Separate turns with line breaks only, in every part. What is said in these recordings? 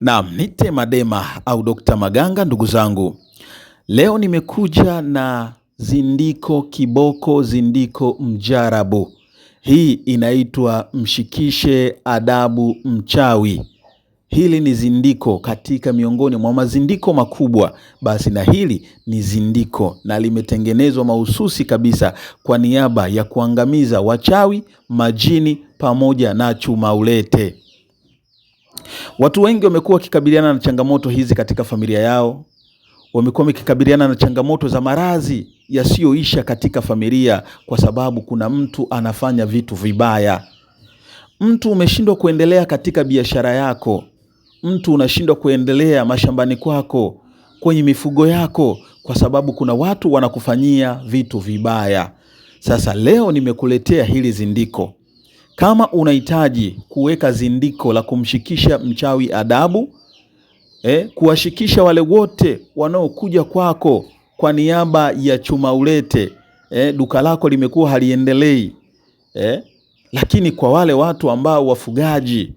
Naam, nite Madema au Dr. Maganga ndugu zangu. Leo nimekuja na zindiko kiboko, zindiko mjarabu. Hii inaitwa mshikishe adabu mchawi. Hili ni zindiko katika miongoni mwa mazindiko makubwa. Basi na hili ni zindiko na limetengenezwa mahususi kabisa kwa niaba ya kuangamiza wachawi, majini pamoja na chumaulete. Watu wengi wamekuwa wakikabiliana na changamoto hizi katika familia yao. Wamekuwa wakikabiliana na changamoto za maradhi yasiyoisha katika familia kwa sababu kuna mtu anafanya vitu vibaya. Mtu umeshindwa kuendelea katika biashara yako. Mtu unashindwa kuendelea mashambani kwako, kwenye mifugo yako kwa sababu kuna watu wanakufanyia vitu vibaya. Sasa leo nimekuletea hili zindiko. Kama unahitaji kuweka zindiko la kumshikisha mchawi adabu, kuwashikisha wale wote wanaokuja kwako kwa niaba ya chumaulete, duka lako limekuwa haliendelei, lakini kwa wale watu ambao wafugaji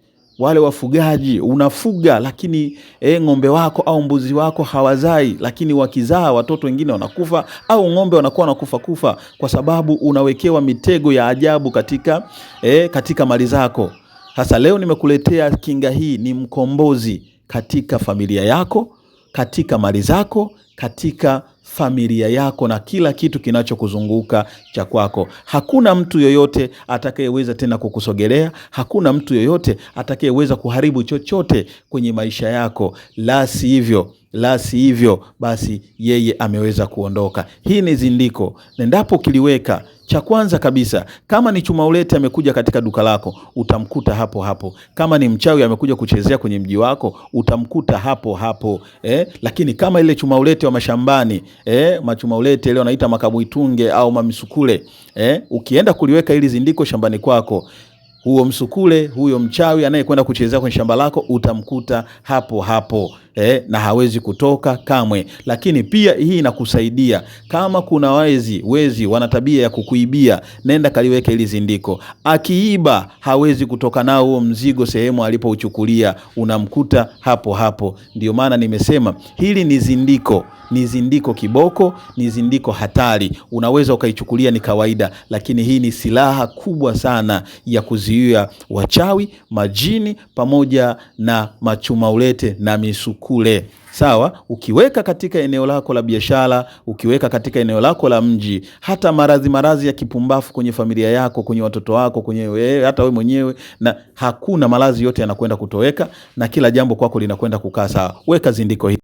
unafuga lakini ng'ombe wako au mbuzi wako hawazai, lakini wakizaa watoto wengine wanakufa au ng'ombe wanakuwa nakufa kwa sababu unawekewa mitego ya ajabu katika mali zako. Sasa leo nimekuletea kinga hii, ni mkombozi katika familia yako, katika mali zako, katika familia yako na kila kitu kinachokuzunguka cha kwako. Hakuna mtu yoyote atakayeweza tena kukusogelea, hakuna mtu yoyote atakayeweza kuharibu chochote kwenye maisha yako. La si hivyo basi yeye ameweza kuondoka. Hii ni zindiko. Nendapo kiliweka, cha kwanza kabisa, kama ni chumaulete amekuja katika duka lako, utamkuta hapo hapo. Kama ni mchawi amekuja kuchezea kwenye mji wako, utamkuta hapo hapo. Lakini kama ile chumaulete wa mashambani, machumaulete ile wanaita makabuitunge au mamisukule, ukienda kuliweka ili zindiko shambani kwako, huo msukule, huyo mchawi anayekwenda kuchezea kwenye shamba lako utamkuta hapo hapo, na hawezi kutoka kamwe. Lakini pia hii inakusaidia kama kuna wezi wana tabia ya kukuibia, nenda kaliweke hili zindiko. Akiiba hawezi kutoka nao huo mzigo sehemu alipouchukulia, unamkuta hapo hapo. Ndio maana nimesema hili ni zindiko. Ni zindiko kiboko, ni zindiko hatari. Unaweza ukaichukulia ni kawaida, lakini hii ni silaha kubwa sana ya kuzuia wachawi, majini pamoja na machumaulete na misukule. Sawa, ukiweka katika eneo lako la biashara, ukiweka katika eneo lako la mji, hata maradhi ya kipumbafu kwenye familia yako, kwenye watoto wako, kwenye hata wewe mwenyewe, na hakuna maradhi yote yanakwenda kutoweka na kila jambo kwako linakwenda kukaa sawa. Weka zindiko hili.